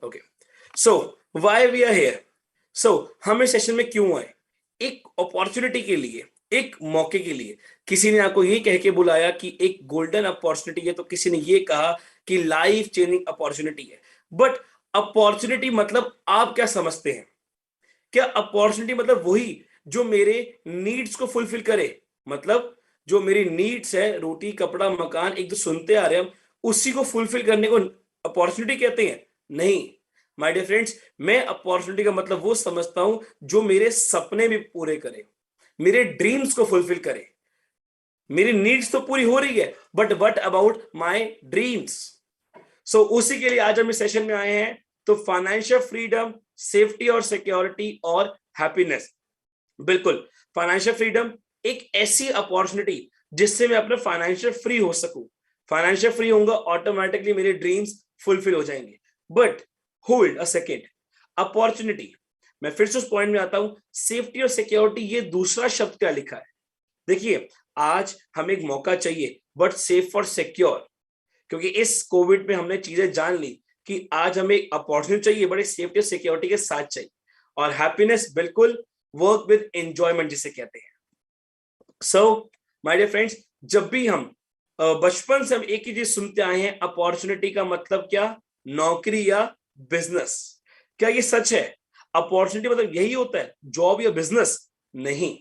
Okay, so why we are here. So हम इस session में क्यों आए? एक अपॉर्चुनिटी के लिए, एक मौके के लिए। किसी ने आपको ये कह के बुलाया कि एक गोल्डन अपॉर्चुनिटी है, तो किसी ने ये कहा कि लाइफ चेंजिंग अपॉर्चुनिटी है। बट अपॉर्चुनिटी मतलब आप क्या समझते हैं? क्या अपॉर्चुनिटी मतलब वही जो मेरे नीड्स को फुलफिल करे? मतलब जो मेरी नीड्स है, रोटी कपड़ा मकान, एक जो सुनते आ रहे हैं हम, उसी को फुलफिल करने को अपॉर्चुनिटी कहते हैं? नहीं माय डियर फ्रेंड्स, मैं अपॉर्चुनिटी का मतलब वो समझता हूं जो मेरे सपने भी पूरे करे, मेरे ड्रीम्स को फुलफिल करे। मेरी नीड्स तो पूरी हो रही है, but what about my dreams? So उसी के लिए आज हम इस सेशन में आए हैं। तो फाइनेंशियल फ्रीडम, सेफ्टी और सिक्योरिटी और हैप्पीनेस। बिल्कुल, फाइनेंशियल फ्रीडम एक ऐसी अपॉर्चुनिटी जिससे मैं अपने फाइनेंशियल फ्री हो सकूं। फाइनेंशियल फ्री होऊंगा, ऑटोमेटिकली मेरे ड्रीम्स फुलफिल हो जाएंगे। But hold a second, opportunity, मैं फिर से उस पॉइंट में आता हूं, सेफ्टी और सिक्योरिटी, ये दूसरा शब्द क्या लिखा है? देखिए, आज हमें एक मौका चाहिए, बट सेफ और सिक्योर। क्योंकि इस कोविड में हमने चीजें जान ली कि आज हमें एक अपॉर्चुनिटी चाहिए, बड़े सेफ्टी और सिक्योरिटी के साथ चाहिए। और हैप्पीनेस, बिल्कुल, वर्क विद एंजॉयमेंट जिसे कहते हैं। सो माय डियर फ्रेंड्स, जब भी हम बचपन से हम एक ही चीज सुनते आए हैं, अपॉर्चुनिटी का मतलब क्या? नौकरी या बिजनेस। क्या ये सच है? अपॉर्चुनिटी मतलब यही होता है, जॉब या बिजनेस? नहीं।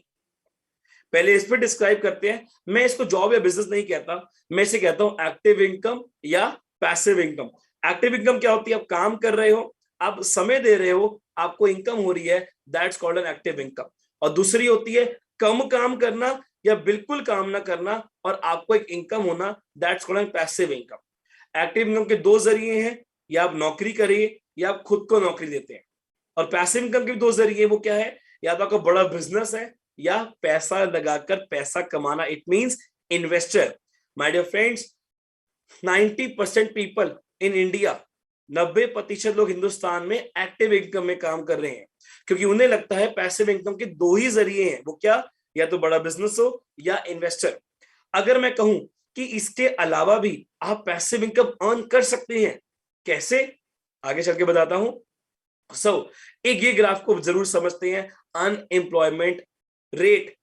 पहले इस पर डिस्क्राइब करते हैं। मैं इसको जॉब या बिजनेस नहीं कहता, मैं इसे कहता हूं एक्टिव इनकम या पैसिव इनकम। एक्टिव इनकम क्या होती है? आप काम कर रहे हो, आप समय दे रहे हो, आपको इनकम हो रही है, that's called an active income. और दूसरी होती है कम काम करना या बिल्कुल काम ना करना और आपको एक इनकम होना, that's called an passive income. Active income के दो जरिए हैं, या आप नौकरी करिए या आप खुद को नौकरी देते हैं। और पैसिव इनकम के भी दो जरिए, वो क्या है? या तो आपका बड़ा बिजनेस है या पैसा लगाकर पैसा कमाना, it means investor. My dear friends, 90% people in India, 90% लोग हिंदुस्तान में एक्टिव इनकम में काम कर रहे हैं, क्योंकि उन्हें लगता है पैसिव इनकम के दो ही जरिए हैं। वो क्या? या तो बड़ा बिजनेस हो या इन्वेस्टर। अगर मैं कहूं कि इसके अलावा भी आप पैसिव इनकम अर्न कर सकते हैं, कैसे? आगे चल के बताता हूं। एक ये ग्राफ को जरूर समझते हैं, unemployment rate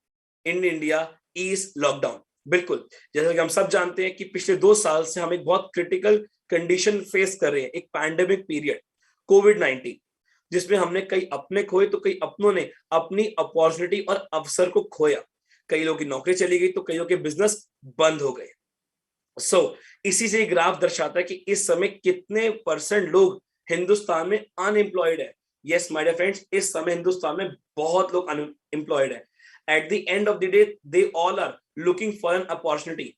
in India is lockdown. बिल्कुल, जैसा कि हम सब जानते हैं कि पिछले 2 साल से हम एक बहुत क्रिटिकल कंडीशन फेस कर रहे हैं, एक पैंडेमिक पीरियड, कोविड-19, जिसमें हमने कई अपने खोए तो कई अपनों ने अपनी अपॉर्चुनिटी और अवसर को खोया। कई लोगों की नौकरी चली गई तो कई लोगों के बिजनेस बंद हो गए। इसी से ग्राफ दर्शाता है कि इस समय कितने परसेंट लोग हिंदुस्तान में अनएम्प्लॉयड है। यस माय डियर फ्रेंड्स, इस समय हिंदुस्तान में बहुत लोग अनएम्प्लॉयड है। At the end of the day they all are looking for an opportunity.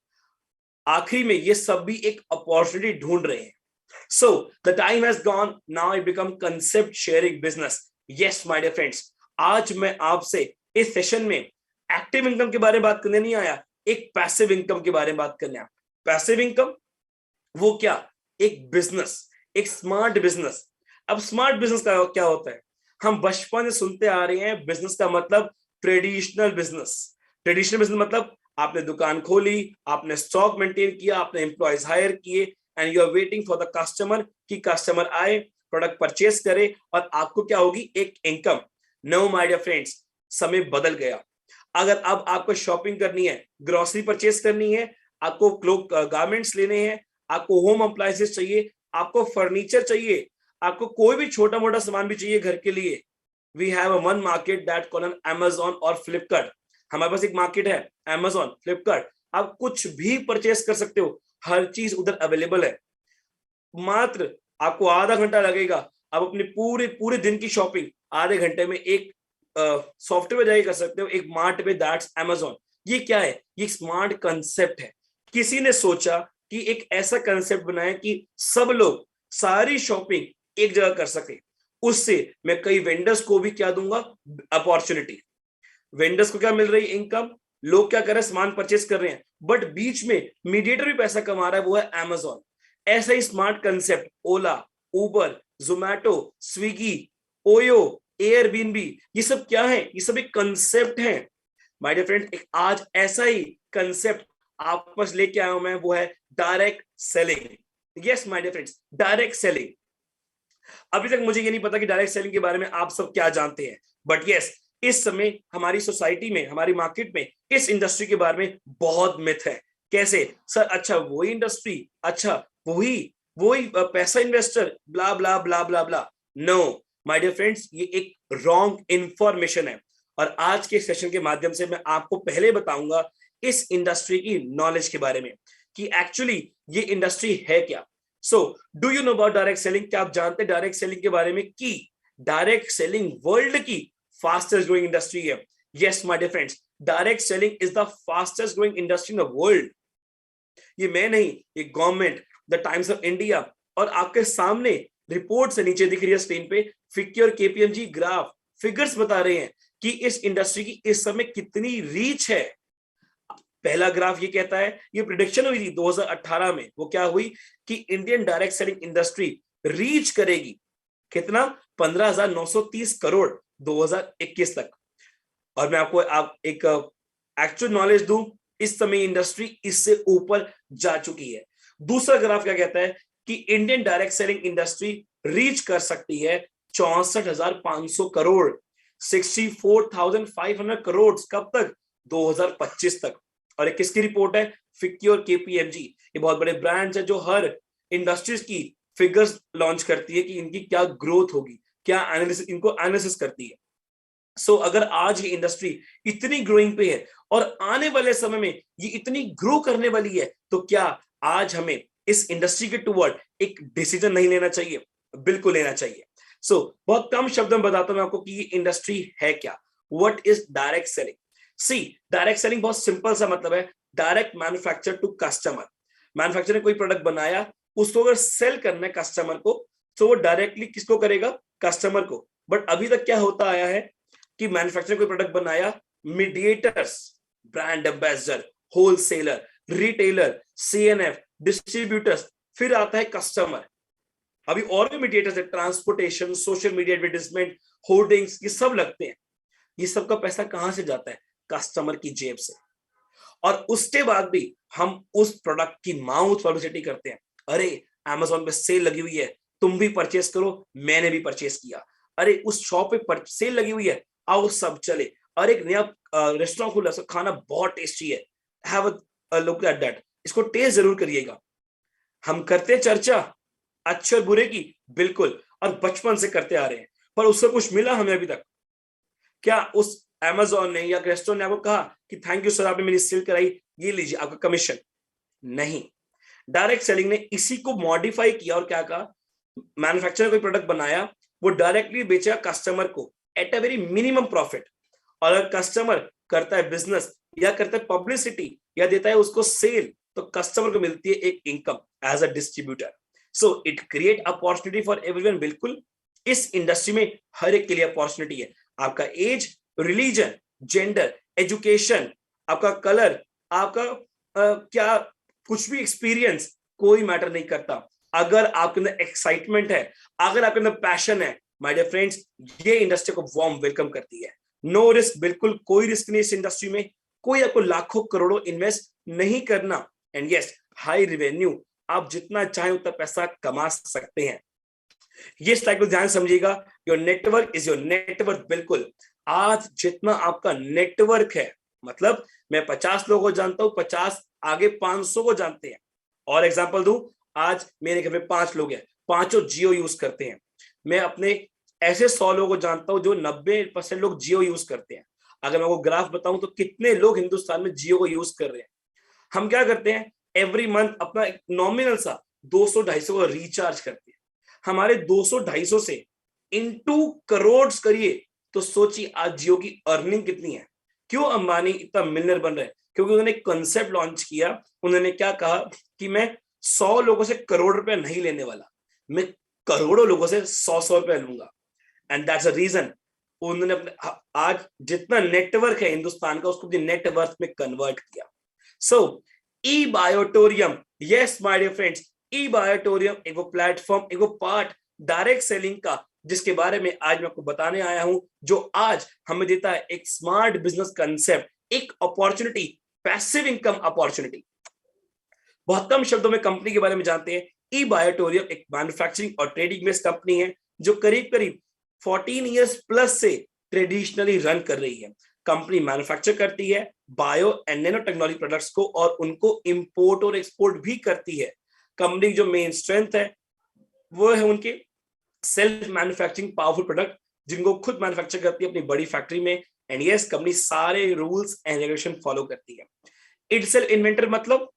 आखिरी में ये सब भी एक अपॉर्चुनिटी ढूंढ रहे हैं। So the time has gone, now it become concept sharing business. Yes my dear friends, आज मैं आपसे इस सेशन में एक्टिव इनकम के बारे में बात करने नहीं आया, एक पैसिव इनकम के बारे में बात करने आया। पैसिव इनकम वो क्या? एक बिजनेस, एक स्मार्ट बिजनेस। अब स्मार्ट बिजनेस का क्या होता है? हम बचपन से सुनते आ रहे हैं, बिजनेस का मतलब ट्रेडिशनल बिजनेस। ट्रेडिशनल बिजनेस मतलब आपने दुकान खोली, आपने स्टॉक मेंटेन किया, आपने एम्प्लॉयज हायर किए, and you are waiting for the customer कि कस्टमर आए, प्रोडक्ट परचेस करे और आपको क्या होगी? एक income. No my dear friends, समय बदल गया। अगर अब आपको शॉपिंग करनी है, ग्रोसरी परचेस करनी है, आपको क्लोथ गारमेंट्स लेने हैं, आपको होम अप्लायंसेस चाहिए, आपको फर्नीचर चाहिए, आपको कोई भी छोटा मोटा सामान भी चाहिए घर के लिए, we have a one market that called Amazon और फ्लिपकार्ट। हमारे पास एक मार्केट है, अमेजॉन, फ्लिपकार्ट। आप कुछ भी परचेस कर सकते हो, हर चीज उधर अवेलेबल है। मात्र आपको आधा घंटा लगेगा, आप अपने पूरे पूरे दिन की शॉपिंग आधे घंटे में एक सॉफ्टवेयर जाके कर सकते हो, एक मार्ट पे, दैट्स अमेजॉन। ये क्या है? ये स्मार्ट कंसेप्ट है। किसी ने सोचा कि एक ऐसा कंसेप्ट बनाए कि सब लोग सारी शॉपिंग एक जगह कर सके। उससे मैं कई वेंडर्स को भी क्या दूंगा? अपॉर्चुनिटी। वेंडर्स को क्या मिल रही है? इनकम। लोग क्या कर रहे हैं? सामान परचेस कर रहे हैं, बट बीच में मीडिएटर भी पैसा कमा रहा है, वो है अमेजॉन। ऐसा ही स्मार्ट कंसेप्ट ओला, उबर, जोमैटो, स्विगी, ओयो, एयरबीएनबी, ये सब क्या है? ये सब एक कंसेप्ट है माय डियर फ्रेंड। एक आज ऐसा ही कंसेप्ट आप पास लेके आया हूं मैं, वो है direct selling. Yes my dear friends, direct selling. अभी तक मुझे ये नहीं पता कि डायरेक्ट सेलिंग के बारे में आप सब क्या जानते हैं, बट यस, इस समय हमारी सोसाइटी में, हमारी मार्केट में इस इंडस्ट्री के बारे में बहुत मिथ है। कैसे सर? अच्छा वही इंडस्ट्री, अच्छा वही वही पैसा investor, blah blah blah blah blah. No my dear friends, ये एक रॉन्ग इंफॉर्मेशन है। और आज के सेशन के माध्यम से मैं आपको पहले बताऊंगा इस इंडस्ट्री की नॉलेज के बारे में कि एक्चुअली ये इंडस्ट्री है क्या। So do you know about direct selling? क्या आप जानते हैं डायरेक्ट सेलिंग के बारे में कि डायरेक्ट सेलिंग वर्ल्ड की फास्टेस्ट ग्रोइंग इंडस्ट्री है? Yes my dear friends, direct selling is the fastest growing industry in the world. ये मैं नहीं, ये government, the Times of India, और आपके सामने रिपोर्ट से नीचे दिख रही है स्क्रीन पे, फिक्की और केपीएमजी ग्राफ फिगर्स बता रहे हैं कि इस इंडस्ट्री की इस समय कितनी रीच है। पहला ग्राफ ये कहता है, ये प्रिडिक्शन हुई थी 2018 में, वो क्या हुई कि Indian direct selling industry reach करेगी कितना? 15,930 करोड़ 2021 तक। और मैं आपको एक एक्चुअल नॉलेज दूं, इस समय इंडस्ट्री इससे ऊपर जा चुकी है। दूसरा ग्राफ क्या कहता है कि Indian direct selling industry reach कर सकती है 64,500 करोड़, 64,500 करोड़ कब तक? 2025 तक। और एक किसकी रिपोर्ट है? फिक्की और केपीएमजी, ये बहुत बड़े ब्रांड्स है जो हर इंडस्ट्रीज की फिगर्स लॉन्च करती है कि इनकी क्या ग्रोथ होगी, क्या एनालिसिस, इनको एनालिसिस करती है। सो अगर आज ये इंडस्ट्री इतनी ग्रोइंग पे है और आने वाले समय में ये इतनी ग्रो करने वाली है, तो क्या आज हमें इस इंडस्ट्री के टुवर्ड एक डिसीजन नहीं लेना चाहिए? बिल्कुल लेना चाहिए। सो बहुत कम शब्दों में बताता हूं मैं आपको कि ये इंडस्ट्री है क्या। What is direct selling? See, direct selling बहुत सिंपल सा मतलब है direct manufacture to customer. Manufacture ने कोई प्रोडक्ट बनाया, उसको अगर सेल करना है कस्टमर को, तो वो डायरेक्टली किसको करेगा? कस्टमर को। बट अभी तक क्या होता आया है कि मैन्युफैक्चर कोई प्रोडक्ट बनाया, mediators, brand ambassador, wholesaler, retailer, CNF, distributors, फिर आता है कस्टमर। अभी और भी मीडिएटर्स है, transportation, social media advertisement, hoardings, ये सब लगते हैं। ये सब का पैसा कहां से जाता है? कस्टमर की जेब से। और उसके बाद भी हम उस प्रोडक्ट की माउथ पब्लिसिटी करते हैं। अरे अमेज़न पे सेल लगी हुई है, तुम भी परचेस करो, मैंने भी परचेस किया। अरे उस शॉप पे सेल लगी हुई है, आओ सब चले। और एक नया रेस्टोरेंट खुला, उसका खाना बहुत टेस्टी है, have a look at that, इसको टेस्ट जरूर करिएगा। हम करते हैं चर्चा अच्छे और बुरे की, बिल्कुल, और बचपन से करते आ रहे हैं, पर उससे कुछ मिला हमें अभी तक? क्या उस अमेज़न ने या रेस्टोरेंट ने आपको कहा कि थैंक यू सर, आपने मेरी सेल कराई, ये लीजिए आपका कमीशन? नहीं। डायरेक्ट सेलिंग ने इसी को मॉडिफाई किया और क्या कहा, मैन्युफैक्चरर कोई प्रोडक्ट बनाया, वो डायरेक्टली बेचा कस्टमर को at a very minimum profit. और अगर कस्टमर करता है बिजनेस या करता है पब्लिसिटी या देता है उसको सेल, तो कस्टमर को मिलती है एक income as a distributor. So it create opportunity for everyone. बिल्कुल, इस इंडस्ट्री में हर एक के लिए अपॉर्चुनिटी है। आपका एज, रिलीजन, जेंडर, एजुकेशन, आपका कलर, आपका क्या कुछ भी एक्सपीरियंस, कोई मैटर नहीं करता। अगर आपके अंदर एक्साइटमेंट है, अगर आपके अंदर पैशन है, माय डियर फ्रेंड्स, ये इंडस्ट्री को वार्म वेलकम करती है। नो रिस्क, बिल्कुल कोई रिस्क नहीं इस इंडस्ट्री में। कोई आपको लाखों करोड़ों इन्वेस्ट नहीं करना। एंड यस, हाई रेवेन्यू, आप जितना चाहें उतना पैसा कमा सकते हैं। ये स्लाइड को ध्यान समझिएगा। Your network is your network. बिल्कुल, आज जितना आपका नेटवर्क है, मतलब मैं 50 लोगों को जानता हूं, 50 आगे 500 को जानते हैं। और एग्जांपल दूं, आज मेरे घर में 5 लोग हैं, पांचों जियो यूज करते हैं। मैं अपने ऐसे 100 लोगों को जानता हूं जो 90% लोग जियो यूज करते हैं। अगर मैं आपको ग्राफ बताऊं तो कितने लोग हिंदुस्तान में जियो को यूज कर रहे हैं। हम क्या करते हैं, एवरी मंथ अपना नॉमिनल सा 200-250 को रिचार्ज करते हैं। हमारे 200-250 से इनटू करोड़ करिए तो सोचिए आज जियो की अर्निंग कितनी है। क्यों अंबानी इतना मिलियनर बन रहे हैं? क्योंकि उन्होंने कंसेप्ट लॉन्च किया। उन्होंने क्या कहा कि मैं 100 लोगों से करोड़ रुपया नहीं लेने वाला, मैं करोड़ों लोगों से 100-100 रुपया लूंगा। एंड दैट्स अ रीजन उन्होंने अपने आज जितना नेटवर्क है हिंदुस्तान का, उसको अपनी नेटवर्थ में कन्वर्ट किया। सो ई बायोटोरियम, yes my dear friends, e बायोटोरियम एक वो प्लेटफॉर्म, एक वो पार्ट डायरेक्ट सेलिंग का, जिसके बारे में आज मैं आपको बताने आया हूं, जो आज हमें देता है एक स्मार्ट बिजनेस कंसेप्ट, एक अपॉर्चुनिटी, पैसिव इनकम अपॉर्चुनिटी। बहुत कम शब्दों में कंपनी के बारे में जानते हैं। ई बायोटोरियम एक मैन्युफैक्चरिंग और ट्रेडिंग बेस्ड कंपनी है जो करीब करीब 14 इयर्स प्लस से ट्रेडिशनली रन कर रही है। कंपनी मैन्युफैक्चर करती है bio and nano technology products को और उनको इंपोर्ट और एक्सपोर्ट भी करती है। कंपनी की जो मेन स्ट्रेंथ है वो है उनके सेल्फ मैन्युफैक्चरिंग पावरफुल प्रोडक्ट जिनको खुद मैन्युफैक्चर करती है अपनी बड़ी फैक्ट्री में। एंड यस, कंपनी सारे रूल्स एंड रेगुलेशन फॉलो करती है। इटसेल्फ इन्वेंटर मतलब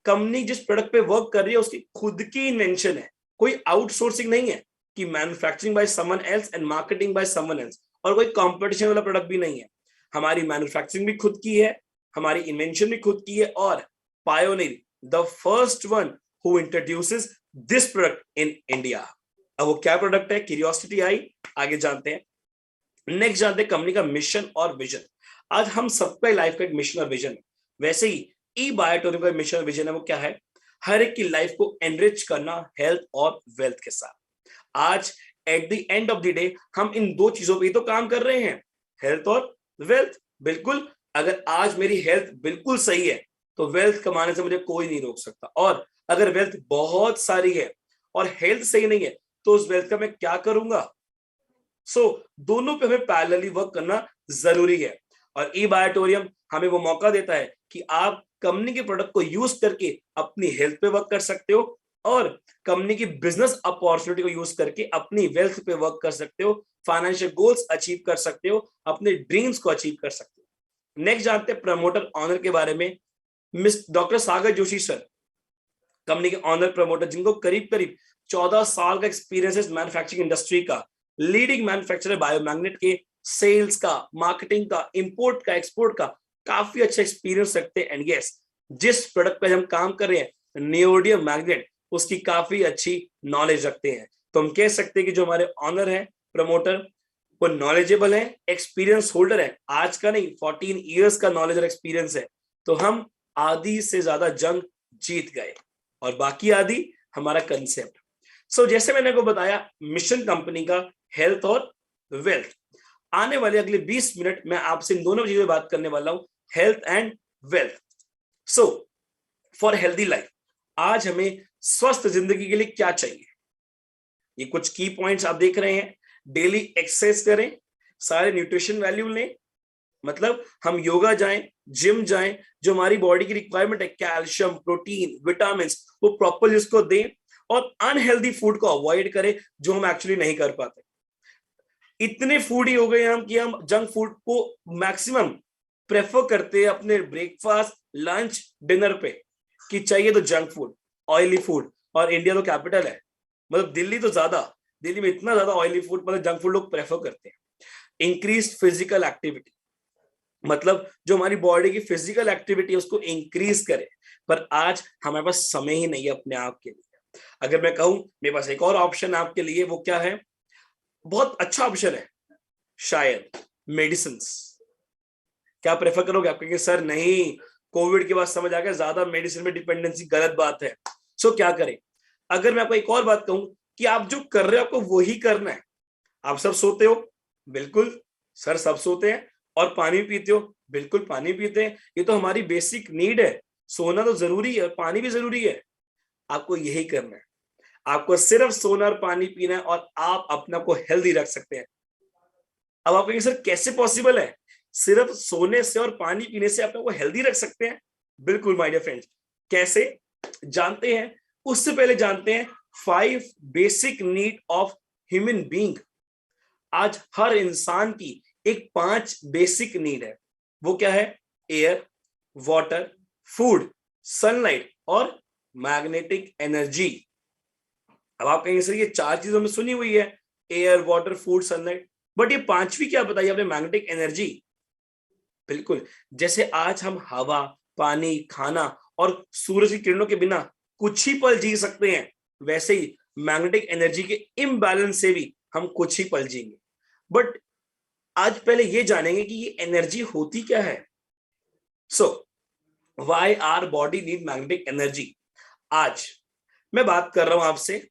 कंपनी जिस प्रोडक्ट पे वर्क कर रही है उसकी खुद की इन्वेंशन है, कोई आउटसोर्सिंग नहीं है कि manufacturing by someone else and marketing by someone else, और कोई कंपटीशन वाला प्रोडक्ट भी नहीं है। हमारी मैन्युफैक्चरिंग भी खुद की है, हमारी इन्वेंशन भी खुद की है, और pioneer the first one who introduces this product in India. अब वो क्या प्रोडक्ट है, क्यूरियोसिटी आई, आगे जानते हैं। नेक्स्ट जानते हैं कंपनी का मिशन और विजन। आज हम सबका लाइफ का एक मिशन और विजन है, वैसे ही ई बायोटोनिक का मिशन और विजन है वो क्या है, हर एक की लाइफ को एनरिच करना हेल्थ और वेल्थ के साथ। आज eight the end of the day हम इन दो चीजों पे तो काम कर रहे हैं, हेल्थ और वेल्थ। बिल्कुल, अगर आज मेरी हेल्थ बिल्कुल सही है तो वेल्थ कमाने से मुझे कोई नहीं रोक सकता, और अगर वेल्थ बहुत सारी है और हेल्थ सही नहीं है तो उस वेल्थ का मैं क्या करूंगा। दोनों पे हमें पैरेलली वर्क करना जरूरी है, और ई बायोटोरियम हमें वो मौका देता है कि आप कंपनी के प्रोडक्ट को यूज करके अपनी हेल्थ पे वर्क कर सकते हो और कंपनी की बिजनेस अपॉर्चुनिटी को यूज करके अपनी वेल्थ पे वर्क कर सकते हो, फाइनेंशियल गोल्स अचीव कर सकते हो, अपने ड्रीम्स को अचीव कर सकते हो। नेक्स्ट जानते हैं प्रमोटर ऑनर के बारे में। मिस डॉक्टर सागर जोशी सर, कंपनी के ऑनर प्रमोटर, जिनको करीब करीब 14 साल का एक्सपीरियंस है मैन्युफैक्चरिंग इंडस्ट्री का, लीडिंग मैन्युफैक्चरर बायोमैग्नेट के, सेल्स का, मार्केटिंग का, इंपोर्ट का, एक्सपोर्ट का काफी अच्छा एक्सपीरियंस रखते हैं। एंड यस, जिस प्रोडक्ट पे हम काम कर रहे हैं नियोडियम मैग्नेट, उसकी काफी अच्छी नॉलेज रखते हैं। तो हम कह सकते हैं कि जो हमारे ऑनर है प्रमोटर, वो नॉलेजेबल है, एक्सपीरियंस होल्डर है, आज का नहीं 14 इयर्स का नॉलेज और एक्सपीरियंस है। तो हम आधी से ज्यादा जंग जीत गए और बाकी आधी हमारा कंसेप्ट। जैसे मैंने को बताया, मिशन कंपनी का हेल्थ और वेल्थ। आने वाले अगले 20 मिनट मैं आपसे इन दोनों चीजों बात करने वाला हूं, health and wealth. For healthy life, आज हमें स्वस्थ जिंदगी के लिए क्या चाहिए, ये कुछ की पॉइंट्स आप देख रहे हैं। डेली एक्सरसाइज करें, सारे न्यूट्रिशन वैल्यू लें, मतलब हम योगा जाएं, जिम जाएं, जो हमारी बॉडी की रिक्वायरमेंट है कैल्शियम, प्रोटीन, विटामिन, वो प्रॉपर उसको दें, और अनहेल्दी फूड को अवॉइड करें जो हम एक्चुअली नहीं कर पाते। इतने फूड ही हो गए हम कि हम जंक फूड को मैक्सिमम प्रेफर करते हैं अपने ब्रेकफास्ट, लंच, डिनर पे, कि चाहिए तो जंक फूड, ऑयली फूड। और इंडिया तो कैपिटल है, मतलब दिल्ली तो ज्यादा, दिल्ली में इतना ज्यादा ऑयली फूड, मतलब जंक फूड लोग प्रेफर करते हैं। इंक्रीज फिजिकल एक्टिविटी, मतलब जो हमारी बॉडी की फिजिकल एक्टिविटी है उसको इंक्रीज करे, पर आज हमारे पास समय ही नहीं है अपने आप के लिए। अगर मैं कहूं मेरे पास एक और ऑप्शन आपके लिए, वो क्या है, बहुत अच्छा ऑप्शन है, शायद मेडिसिन। क्या प्रेफर करोगे? आप कहेंगे सर नहीं, कोविड के बाद समझ आ गया ज्यादा मेडिसिन में डिपेंडेंसी गलत बात है। क्या करें? अगर मैं आपको एक और बात कहूं कि आप जो कर रहे हो आपको वही करना है। आप सब सोते हो, बिल्कुल सर सब सोते हैं। और पानी पीते हो, बिल्कुल पानी पीते हैं, ये तो हमारी बेसिक नीड है, सोना तो जरूरी है और पानी भी जरूरी है। आपको यही करना है, आपको सिर्फ सोना और पानी पीना है और आप अपने को हेल्दी रख सकते हैं। अब आप कहेंगे सर कैसे पॉसिबल है, सिर्फ सोने से और पानी पीने से अपने को हेल्दी रख सकते हैं? बिल्कुल माय डियर फ्रेंड्स, कैसे जानते हैं? उससे पहले जानते हैं 5 basic need of human being. आज हर इंसान की एक 5 बेसिक नीड है, वो क्या है? एयर, वाटर, फूड, सनलाइट और मैग्नेटिक एनर्जी। अब आप कहेंगे सर ये 4 चीजों में सुनी हुई है, air, water, food, sunlight, but ये 5वीं क्या बताइए आपने? Magnetic energy. बिल्कुल, जैसे आज हम हवा, पानी, खाना और सूरज की किरणों के बिना कुछ ही पल जी सकते हैं, वैसे ही मैग्नेटिक एनर्जी के इम्बैलेंस से भी हम कुछ ही पल जीएंगे। बट आज पहले ये जानेंगे कि ये एनर्जी होती क्या है। Why our body need magnetic energy. आज मैं बात कर रहा हूं आपसे,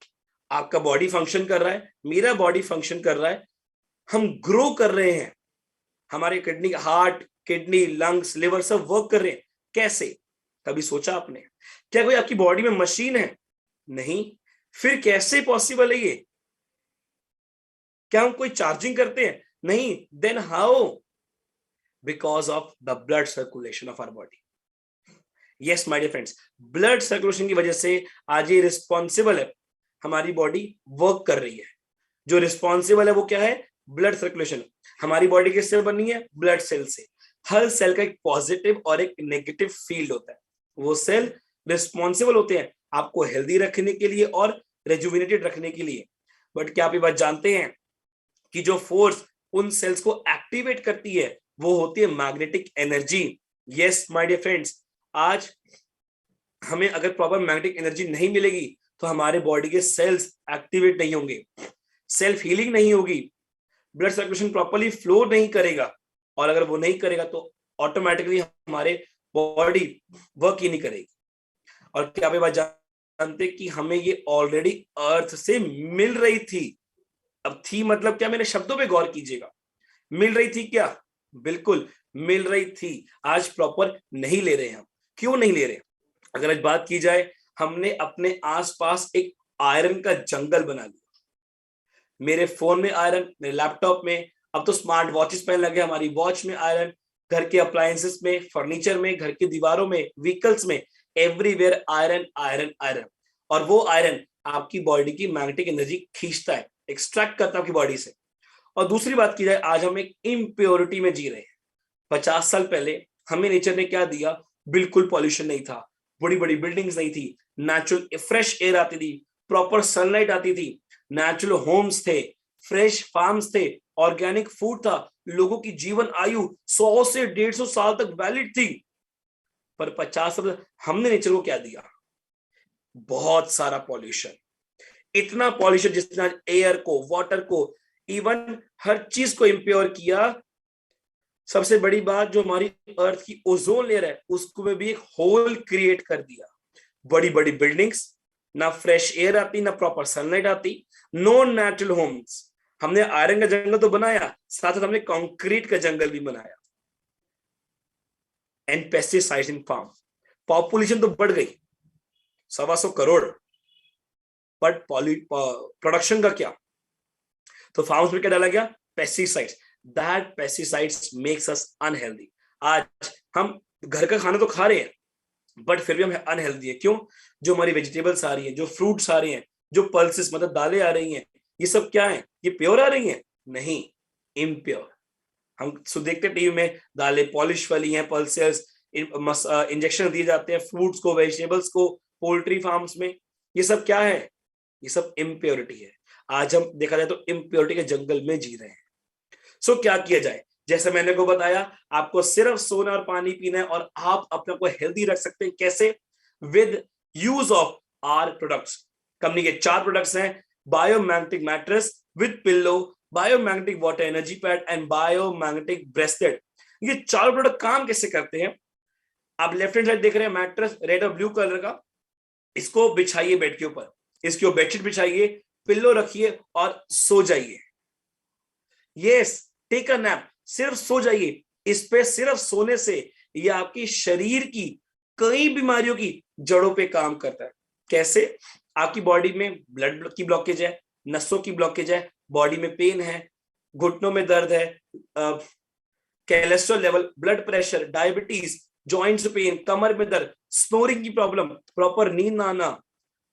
आपका बॉडी फंक्शन कर रहा है, मेरा बॉडी फंक्शन कर रहा है, हम ग्रो कर रहे हैं, हमारे kidney, heart, kidney, lungs, liver सब वर्क कर रहे हैं। कैसे? कभी सोचा आपने? क्या कोई आपकी बॉडी में मशीन है? नहीं। फिर कैसे पॉसिबल है ये? क्या हम कोई चार्जिंग करते हैं? नहीं। Then how? Because of the blood circulation of our body. Yes my dear friends, blood circulation की वजह से आज ये रिस्पॉन्सिबल है, हमारी बॉडी वर्क कर रही है। जो रिस्पॉन्सिबल है वो क्या है? Blood circulation. हमारी बॉडी किससे बनी है? ब्लड सेल से। हर सेल का एक पॉजिटिव और एक नेगेटिव फील्ड होता है। वो सेल रिस्पॉन्सिबल होते हैं आपको हेल्दी रखने के लिए और रेजुविनेटेड रखने के लिए। बट क्या आप ये बात जानते हैं कि जो फोर्स उन सेल्स को एक्टिवेट करती है वो होती है magnetic energy. Yes my dear friends, आज हमें अगर प्रॉपर मैग्नेटिक एनर्जी नहीं मिलेगी तो हमारे बॉडी के सेल्स एक्टिवेट नहीं होंगे, सेल्फ हीलिंग नहीं होगी, ब्लड सर्कुलेशन प्रॉपर्ली फ्लो नहीं करेगा, और अगर वो नहीं करेगा तो ऑटोमेटिकली हमारे बॉडी वर्क ही नहीं करेगी। और क्या आप ये बात जानते कि हमें ये ऑलरेडी अर्थ से मिल रही थी? अब थी मतलब क्या? मेरे शब्दों पे गौर कीजिएगा। मिल रही थी क्या? बिल्कुल मिल रही थी। आज प्रॉपर नहीं ले रहे हैं हम। क्यों नहीं ले रहे? अगर आज बात की जाए, हमने अपने आसपास एक आयरन का जंगल बना लिया। मेरे फोन में आयरन, मेरे लैपटॉप में, अब तो स्मार्ट वॉचेस पहनने लगे, हमारी वॉच में आयरन, घर के अप्लायंसेस में, फर्नीचर में, घर की दीवारों में, व्हीकल्स में, एवरीवेयर आयरन आयरन आयरन। और वो आयरन आपकी बॉडी की मैग्नेटिक एनर्जी खींचता है, एक्सट्रैक्ट करता है आपकी बॉडी से। और दूसरी बात की जाए, आज हम एक इम्प्योरिटी में जी रहे हैं। 50 साल पहले हमें नेचर ने क्या दिया? बिल्कुल पॉल्यूशन नहीं था, बड़ी बड़ी बिल्डिंग्स नहीं थी, नेचुरल फ्रेश एयर आती थी, प्रॉपर सनलाइट आती थी, नेचुरल होम्स थे, फ्रेश फार्म्स थे, ऑर्गेनिक फूड था, लोगों की जीवन आयु 100 से 150 साल तक वैलिड थी। पर 50 साल हमने नेचर को क्या दिया? बहुत सारा पॉल्यूशन। इतना पॉल्यूशन जिसने एयर को, वाटर को, इवन हर चीज को इंप्योर किया। सबसे बड़ी बात, जो हमारी अर्थ की ओजोन लेयर है उसको में भी एक होल क्रिएट कर दिया। बड़ी बड़ी बिल्डिंग्स, ना फ्रेश एयर आती, ना प्रॉपर सनलाइट आती, नो नेचुरल होम्स। हमने आयरन का जंगल तो बनाया, साथ साथ हमने कंक्रीट का जंगल भी बनाया। And pesticides in farm. Population तो बढ़ गई 125 करोड़, बट प्रोडक्शन का क्या? तो फार्म्स में क्या डाला गया? Pesticides. That pesticides makes us unhealthy. आज हम घर का खाना तो खा रहे हैं बट फिर भी हम अनहेल्दी है। क्यों? जो हमारी वेजिटेबल्स आ रही है, जो फ्रूट्स आ रहे हैं, जो पल्सेस मतलब दालें आ रही हैं, ये सब क्या है? ये प्योर आ रही हैं? नहीं, इम्प्योर। हम देखते टीवी में दालें पॉलिश वाली हैं, पल्सेस, इंजेक्शन दिए जाते हैं फ्रूट्स को, वेजिटेबल्स को, पोल्ट्री फार्म्स में। ये सब क्या है? ये सब इम्प्योरिटी है। आज हम देखा जाए तो इम्प्योरिटी के जंगल में जी रहे हैं। सो क्या किया जाए? जैसे मैंने को बताया, आपको सिर्फ सोना और पानी पीना है और आप अपने को हेल्दी रख सकते हैं। कैसे? With use of our products. Company के 4 प्रोडक्ट्स हैं: biomagnetic mattress with pillow, biomagnetic water energy pad and biomagnetic bracelet. ये 4 प्रोडक्ट काम कैसे करते हैं? आप लेफ्ट हैंड साइड देख रहे हैं मैट्रेस रेड और ब्लू कलर का। इसको बिछाइए बेड के ऊपर, इसके ऊपर बेडशीट बिछाइए, पिल्लो रखिए और सो जाइए। यस, टेक अ नैप, सिर्फ सो जाइए। इस पे सिर्फ सोने से ये आपकी शरीर की कई बीमारियों की जड़ों पे काम करता है। कैसे? आपकी बॉडी में ब्लड की ब्लॉकेज है, नसों की ब्लॉकेज है, बॉडी में पेन है, घुटनों में दर्द है, cholesterol level, blood pressure, diabetes, joints pain, कमर में दर्द, स्नोरिंग की प्रॉब्लम, प्रॉपर नींद ना आना,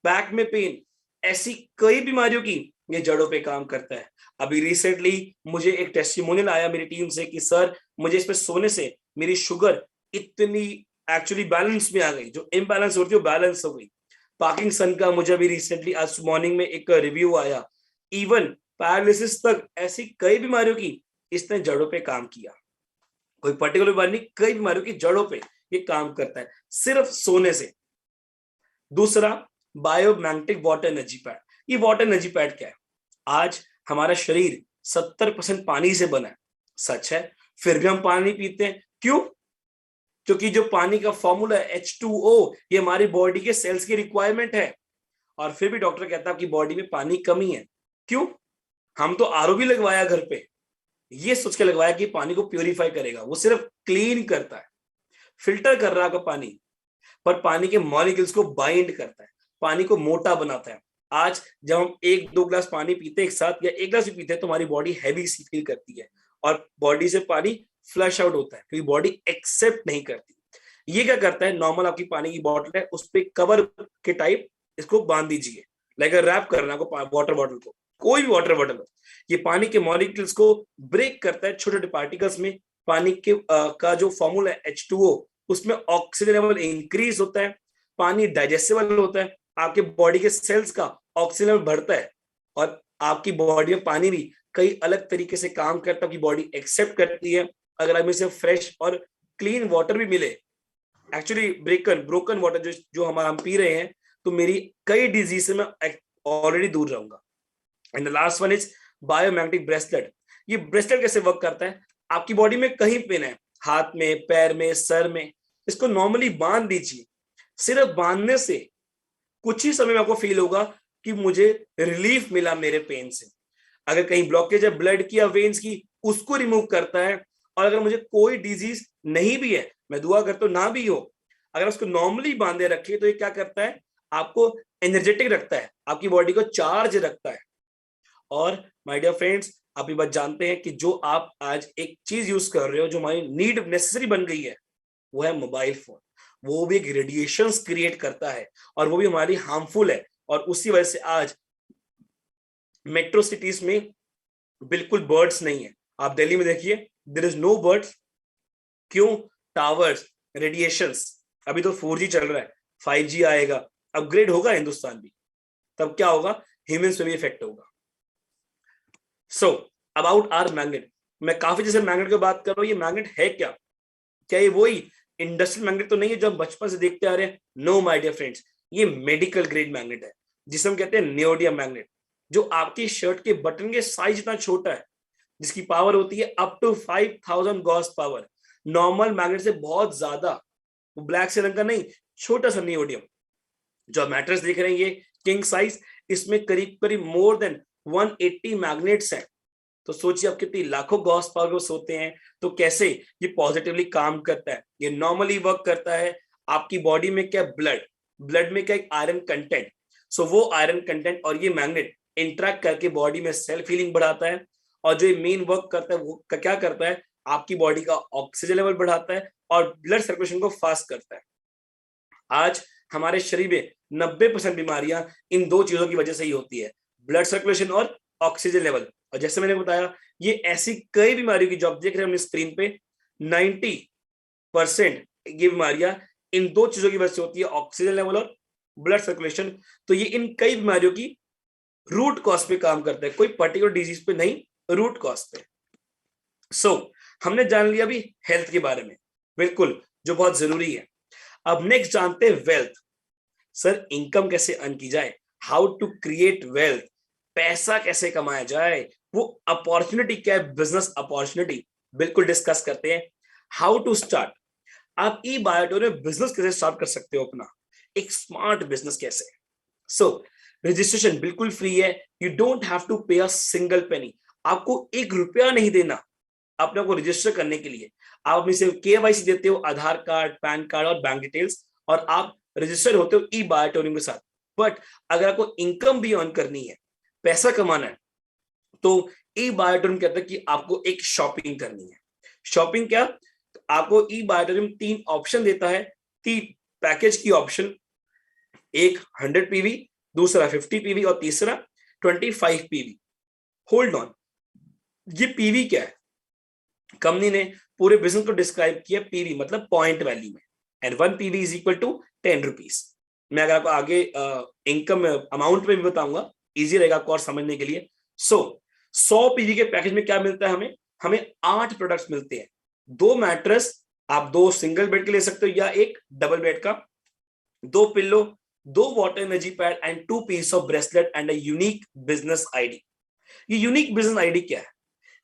बैक में पेन, ऐसी कई बीमारियों की ये जड़ों पे काम करता है। अभी रिसेंटली मुझे एक टेस्टिमोनियल आया मेरी टीम से कि सर, मुझे इस पे सोने से मेरी शुगर इतनी एक्चुअली बैलेंस में आ गई, जो इम्बैलेंस होती है वो बैलेंस हो गई। पार्किंसन का मुझे अभी रिसेंटली आज मॉर्निंग में एक रिव्यू आया। इवन पैरालिसिस तक, ऐसी कई बीमारियों की इसने जड़ों पे काम किया। कोई पर्टिकुलर बीमारी नहीं, कई बीमारियों की जड़ों पे ये काम करता है सिर्फ सोने से। दूसरा, बायोमैग्नेटिक वाटर एनर्जी पैड। ये वाटर एनर्जी पैड क्या है? आज हमारा शरीर 70% पानी से बना है, सच है, फिर भी हम पानी पीते हैं। क्यों? क्योंकि जो पानी का फॉर्मूला है H2O, ये हमारी बॉडी के सेल्स की रिक्वायरमेंट है। और फिर भी डॉक्टर कहता है आपकी बॉडी में पानी कमी है। क्यों? हम तो आरओ भी लगवाया घर पे, ये सोच के लगवाया कि पानी को प्यूरिफाई करेगा, वो सिर्फ क्लीन करता है, फिल्टर कर रहा है पानी, पर पानी के मॉलिक्यूल्स को बाइंड करता है, पानी को मोटा बनाता है। आज जब हम एक दो ग्लास पानी पीते हैं एक साथ या एक ग्लास भी पीते हैं तो हमारी बॉडी हैवी सी फील करती है और बॉडी से पानी फ्लश आउट होता है क्योंकि बॉडी एक्सेप्ट नहीं करती। ये क्या करता है, नॉर्मल आपकी पानी की बॉटल है उस पर कवर के टाइप इसको बांध दीजिए, लाइक रैप करना को वाटर बॉटल को, कोई भी वाटर बॉटल हो, ये पानी के मॉलिक्यूल्स को ब्रेक करता है छोटे छोटे पार्टिकल्स में। पानी के का जो फॉर्मूला है H2O, उसमें ऑक्सीजन लेवल इंक्रीज होता है, पानी डाइजेस्टेबल होता है, आपके बॉडी के सेल्स का ऑक्सीजन लेवल बढ़ता है और आपकी बॉडी में पानी भी कई अलग तरीके से काम करता है, आपकी बॉडी एक्सेप्ट करती है। अगर हमें से फ्रेश और क्लीन वाटर भी मिले, एक्चुअली ब्रोकन वाटर जो हम पी रहे हैं, तो मेरी कई डिजीज से मैं ऑलरेडी दूर रहूंगा। And the last one is biomagnetic bracelet. ये ब्रेसलेट कैसे वर्क करता है, आपकी बॉडी में कहीं पेन है, हाथ में, पैर में, सर में, इसको नॉर्मली बांध दीजिए। सिर्फ बांधने से कुछ ही समय में आपको फील होगा कि मुझे रिलीफ मिला मेरे पेन से। अगर कहीं ब्लॉकेज है ब्लड की या वेन्स की, उसको रिमूव करता है। और अगर मुझे कोई डिजीज नहीं भी है, मैं दुआ करता हूं ना भी हो, अगर उसको नॉर्मली बांधे रखे तो ये क्या करता है, आपको एनर्जेटिक रखता है, आपकी बॉडी को चार्ज रखता है। और माय डियर फ्रेंड्स, आप ये बात जानते हैं कि जो आप आज एक चीज यूज कर रहे हो जो हमारी नीड नेसेसरी बन गई है, वो है मोबाइल फोन। वो भी एक रेडिएशंस क्रिएट करता है और वो भी हमारी हार्मफुल है। और उसी वजह से आज मेट्रो सिटीज में बिल्कुल बर्ड्स नहीं है। आप दिल्ली में देखिए, देयर इज नो बर्ड्स। क्यों? Towers, radiations. अभी तो 4G चल रहा है, 5G आएगा, अपग्रेड होगा हिंदुस्तान भी, तब क्या होगा, ह्यूमंस पे भी इफेक्ट होगा। सो अबाउट आवर मैग्नेट, मैं काफी जैसे मैग्नेट की बात कर रहा हूँ, ये मैग्नेट है क्या? क्या ये वही इंडस्ट्रियल मैग्नेट तो नहीं है जो हम बचपन से देखते आ रहे हैं? नो माय डियर फ्रेंड्स, ये मेडिकल ग्रेड मैग्नेट है जिसे हम कहते हैं नियोडियम मैग्नेट, जो आपकी शर्ट के बटन के साइज इतना छोटा है, जिसकी पावर होती है up to 5000 gauss power. Normal magnet से बहुत ज्यादा। वो ब्लैक से रंग का नहीं, छोटा सा नियोडियम। जो मैट्रेस देख रहे हैं ये किंग साइज, इसमें करीब करीब मोर देन 180 मैग्नेट्स हैं। तो सोचिए आप कितनी लाखों गॉस पावर को सोते हैं, तो कैसे ये पॉजिटिवली काम करता है। ये नॉर्मली वर्क करता है आपकी बॉडी में क्या, ब्लड में क्या, एक आयरन कंटेंट। सो वो आयरन कंटेंट और ये मैग्नेट इंटरेक्ट करके बॉडी में सेल्फ हीलिंग बढ़ाता है। और जो ये मेन वर्क करता है वो क्या करता है, आपकी बॉडी का ऑक्सीजन लेवल बढ़ाता है और ब्लड सर्कुलेशन को फास्ट करता है। आज हमारे शरीर में 90% बीमारियां इन दो चीजों की वजह से ही होती है, ब्लड सर्कुलेशन और ऑक्सीजन लेवल। और जैसे मैंने बताया, ये ऐसी कई बीमारियों की, जो आप देख रहे हैं अपनी स्क्रीन पे, 90% ये बीमारियां इन दो चीजों की वजह से होती है, ऑक्सीजन लेवल और ब्लड सर्कुलेशन। तो ये इन कई बीमारियों की रूट कॉज पे काम करता है, कोई पर्टिकुलर डिजीज पे नहीं, रूट कॉज पे। सो हमने जान लिया अभी हेल्थ के बारे में, बिल्कुल, जो बहुत जरूरी है। अब नेक्स्ट जानते हैं वेल्थ। सर इनकम कैसे अर्न की जाए, हाउ टू क्रिएट वेल्थ, पैसा कैसे कमाया जाए, वो अपॉर्चुनिटी क्या है, बिजनेस अपॉर्चुनिटी, बिल्कुल डिस्कस करते हैं। हाउ टू स्टार्ट, आप ई बायोटोर में बिजनेस कैसे स्टार्ट कर सकते हो अपना, एक स्मार्ट बिजनेस कैसे। सो रजिस्ट्रेशन बिल्कुल फ्री है, यू डोंट हैव टू पे अ सिंगल पेनी, आपको 1 रुपया नहीं देना अपने को रजिस्टर करने के लिए। आप अपनी सिर्फ KYC देते हो, आधार कार्ड, पैन कार्ड और बैंक डिटेल्स, और आप रजिस्टर होते हो ई बायोटोरियम के साथ। बट अगर आपको इनकम भी अर्न करनी है, पैसा कमाना है, तो ई बायोटोरियम कहता है कि आपको एक शॉपिंग करनी है। शॉपिंग क्या, तो आपको ई बायोटोरियम 3 ऑप्शन देता है, 3 पैकेज की ऑप्शन, एक 100 PV, दूसरा 50 PV और तीसरा 25 PV। होल्ड ऑन, ये पीवी क्या है? कंपनी ने पूरे बिजनेस को डिस्क्राइब किया पीवी मतलब पॉइंट वैल्यू में, and 1 PV is equal to 10 rupees. मैं अगर आपको आगे इनकम अमाउंट में भी बताऊंगा, इजी रहेगा आपको और समझने के लिए। सो 100 PV के पैकेज में क्या मिलता है हमें, हमें 8 प्रोडक्ट्स मिलते हैं। 2 मैट्रेस, आप 2 सिंगल बेड के ले सकते हो या एक डबल बेड का, 2 pillow, 2 water energy pad and 2 piece of bracelet and a unique business ID. ये यूनिक बिजनेस आईडी क्या है?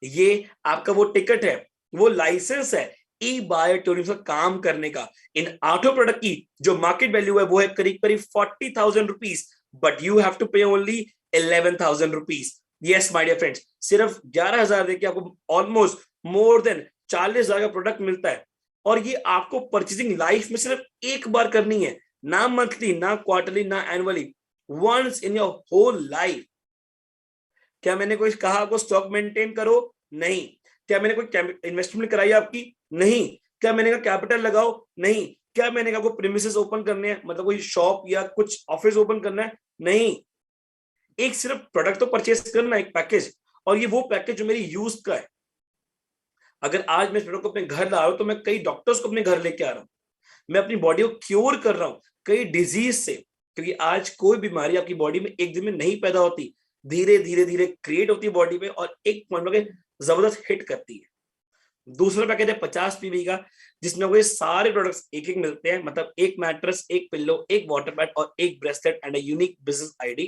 ये आपका वो टिकट है, वो लाइसेंस है ई बायोटोरियम से काम करने का। इन 8 प्रोडक्ट की जो मार्केट वैल्यू है वो है करीब करीब 40,000 rupees, but you have to pay only 11,000 rupees. Yes my dear friends, सिर्फ 11,000 देके आपको ऑलमोस्ट मोर देन 40,000 का प्रोडक्ट मिलता है। और ये आपको परचेजिंग लाइफ में सिर्फ एक बार करनी है, ना मंथली, ना क्वार्टरली, ना annually, once in your whole life. क्या मैंने कोई कहा आपको स्टॉक मेंटेन करो? नहीं। क्या मैंने कोई इन्वेस्टमेंट कराई आपकी? नहीं। क्या मैंने कहा कैपिटल लगाओ? नहीं। क्या मैंने कहा कोई प्रीमिसेस ओपन करने हैं, मतलब कोई शॉप या कुछ ऑफिस ओपन करना है? नहीं। एक सिर्फ प्रोडक्ट तो परचेस करना, एक पैकेज, और ये वो पैकेज जो मेरी यूज का है। अगर आज मैं इस प्रोडक्ट को अपने घर ला रहा हूं तो मैं कई डॉक्टर्स को अपने घर लेके आ रहा हूं, मैं अपनी बॉडी को क्योर कर रहा हूं कई डिजीज से, क्योंकि आज कोई बीमारी आपकी बॉडी में एक दिन में नहीं पैदा होती, धीरे धीरे धीरे क्रिएट होती है बॉडी में और एक पॉइंट पे जबरदस्त हिट करती है। दूसरा पैकेज है 50 पीवी का, जिसमें वो सारे प्रोडक्ट्स एक एक मिलते हैं, मतलब एक मैट्रेस, एक पिल्लो, एक वाटर पैड और एक bracelet and a unique business ID,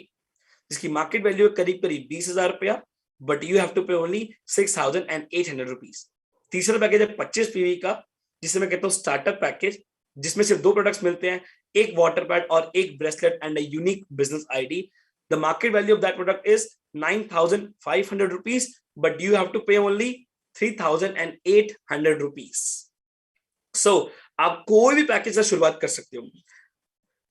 जिसकी मार्केट वैल्यू है करीब करीब 20,000 रुपया, but you have to pay only 6,800 rupees. तीसरा पैकेज है 25 पीवी का, जिसे मैं कहता हूँ स्टार्टअप पैकेज, जिसमें सिर्फ दो प्रोडक्ट्स मिलते हैं, एक वाटर पैड और एक bracelet and a unique business ID. The market value of that product is 9,500 rupees, but you have to pay only 3,800 rupees. सो आप कोई भी पैकेज से शुरुआत कर सकते हो।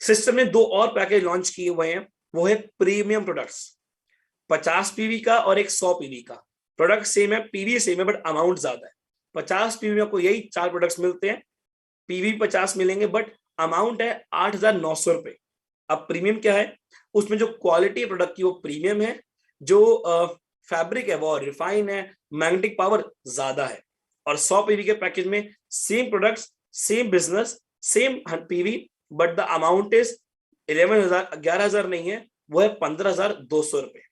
सिस्टम ने दो और पैकेज लॉन्च किए हुए हैं, वो है प्रीमियम प्रोडक्ट्स, 50 पीवी का और एक 100 पीवी का। प्रोडक्ट सेम है, पीवी सेम है, बट अमाउंट ज्यादा है। 50 पीवी में आपको यही चार प्रोडक्ट्स मिलते हैं, पीवी 50 मिलेंगे, बट अमाउंट है 8,900 रुपए। अब प्रीमियम क्या है? उसमें जो क्वालिटी है प्रोडक्ट की वो प्रीमियम है, जो फैब्रिक है वो रिफाइन है, मैग्नेटिक पावर ज्यादा है। और 100 पीवी के पैकेज में same products, same business, same PV, but the amount is 11,000 नहीं है, वो है 15,200 रुपए।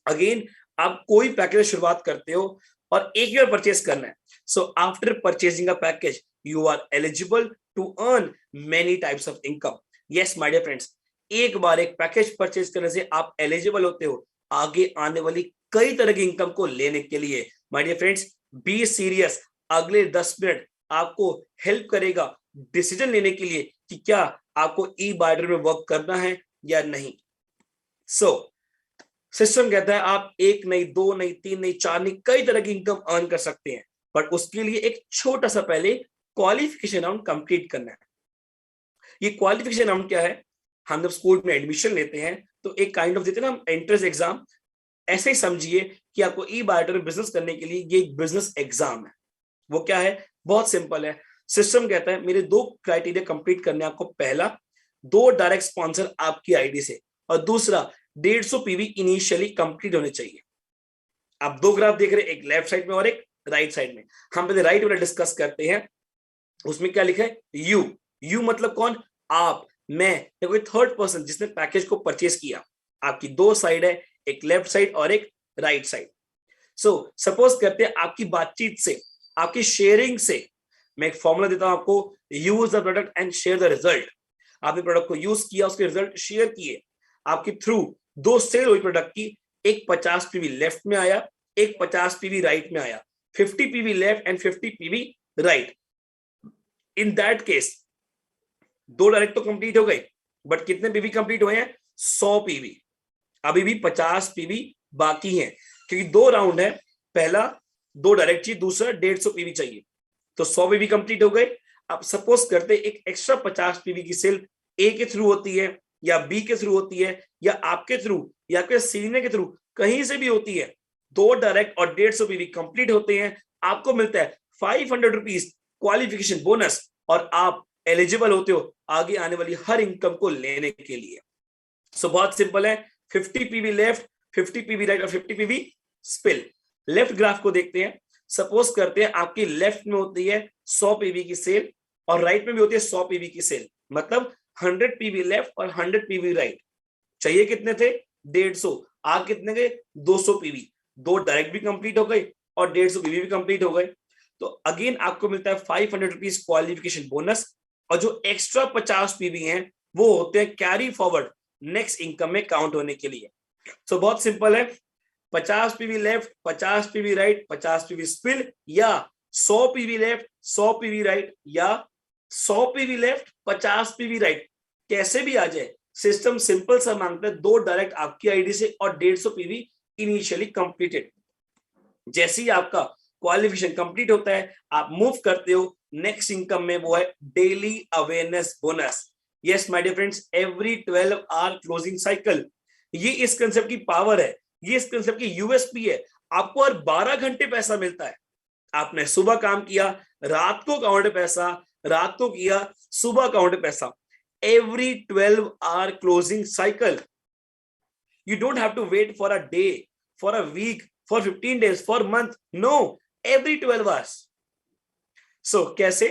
अगेन आप कोई पैकेज शुरुआत करते हो और एक ही बार परचेस करना है, so after purchasing a package you are eligible to earn many types of income. Yes my dear friends, एक बार एक पैकेज परचेज करने से आप एलिजिबल होते हो आगे आने वाली कई तरह की इनकम को लेने के लिए। My dear friends, be serious. अगले 10 मिनट आपको हेल्प करेगा डिसीजन लेने के लिए कि क्या आपको ई बाइडर में वर्क करना है या नहीं। सो सिस्टम कहता है आप एक नहीं, दो नहीं, तीन नहीं, चार नहीं, कई तरह की इनकम अर्न कर सकते हैं, बट उसके लिए एक छोटा सा पहले क्वालिफिकेशन राउंड कंप्लीट करना है। ये क्वालिफिकेशन राउंड क्या है? हम जब स्कूल में एडमिशन लेते हैं तो एक काइंड ऑफ देते हैं ना एंट्रेंस एग्जाम, ऐसे ही समझिए कि आपको ई बायोटर में बिजनेस करने के लिए ये एक बिजनेस एग्जाम है। वो क्या है? बहुत सिंपल है। सिस्टम कहता है मेरे दो क्राइटेरिया कंप्लीट करने आपको। पहला, 2 डायरेक्ट स्पॉन्सर आपकी आईडी से, और दूसरा 150 पीवी इनिशियली कंप्लीट होने चाहिए। आप दो ग्राफ देख रहे हैं, एक लेफ्ट साइड में और एक राइट साइड में। हम पहले राइट वाला डिस्कस करते हैं। उसमें क्या लिखा है? यू। यू मतलब कौन? आप, मैं, या कोई थर्ड पर्सन जिसने पैकेज को परचेज किया। आपकी दो साइड है, एक लेफ्ट साइड और एक राइट साइड। सो सपोज करते हैं आपकी बातचीत से, आपकी शेयरिंग से, मैं एक फॉर्मूला देता हूं आपको, use the product and share the result. आपने प्रोडक्ट को यूज किया, उसके रिजल्ट शेयर किए, आपके थ्रू दो सेल हुई प्रोडक्ट की, एक 50 पीवी लेफ्ट में आया, एक 50 पीवी राइट में आया, 50 PV left and 50 PV right. In that case दो डायरेक्ट तो कंप्लीट हो गए, बट कितने पीवी कंप्लीट हुए हैं? 100 पीवी। अभी भी 50 पीवी बाकी हैं, क्योंकि दो राउंड है। पहला दो डायरेक्ट चाहिए, दूसरा 150 पीवी चाहिए, तो 100 पीवी कंप्लीट हो गए। अब सपोज करते एक एक्स्ट्रा 50 पीवी की सेल ए के थ्रू होती है या बी के थ्रू होती है या आपके थ्रू या आपके सीनियर के थ्रू, कहीं से भी होती है। दो डायरेक्ट और 150 पीवी कंप्लीट होते हैं, आपको मिलता है 500 रुपीज क्वालिफिकेशन बोनस, और आप एलिजिबल होते हो आगे आने वाली हर इनकम को लेने के लिए। सो बहुत सिंपल है, 50 पीवी लेफ्ट, 50 पीवी राइट और 50 पीवी स्पिल। लेफ्ट ग्राफ को देखते हैं। सपोज करते हैं आपकी लेफ्ट में होती है 100 पीवी की सेल और राइट में भी होती है 100 पीवी की सेल, मतलब 100 पीवी लेफ्ट और 100 पीवी राइट। चाहिए कितने थे? 150। आ कितने गए? 200 पीवी। दो डायरेक्ट भी कंप्लीट हो गए और 150 पीवी भी कंप्लीट हो गए। तो अगेन आपको मिलता है 500 रुपीज क्वालिफिकेशन बोनस, और जो एक्स्ट्रा 50 पीवी हैं वो होते हैं कैरी फॉरवर्ड नेक्स्ट इनकम में काउंट होने के लिए। सो बहुत सिंपल है, 50 PV left, 50 PV right, 50 PV spill, या 100 पीवी लेफ्ट, 100 पीवी राइट, या 100 पीवी लेफ्ट, 50 पीवी राइट। कैसे भी आ जाए, सिस्टम सिंपल सा मांगता है दो डायरेक्ट आपकी आईडी से और 150 पीवी इनिशियली कंप्लीटेड। जैसे ही आपका क्वालिफिकेशन कंप्लीट होता है, आप मूव करते हो नेक्स्ट इनकम में, वो है daily awareness bonus. Yes my dear friends, every 12 hour closing cycle. ये इस कंसेप्ट की पावर है, ये इस कंसेप्ट की यूएसपी है। आपको हर 12 घंटे पैसा मिलता है। आपने सुबह काम किया, रात को काउंट पैसा, रात को किया, सुबह काउंट पैसा। Every 12 hour closing cycle. You don't have to wait for a day, for a week, for 15 days, for a month. No, every 12 hours. So कैसे?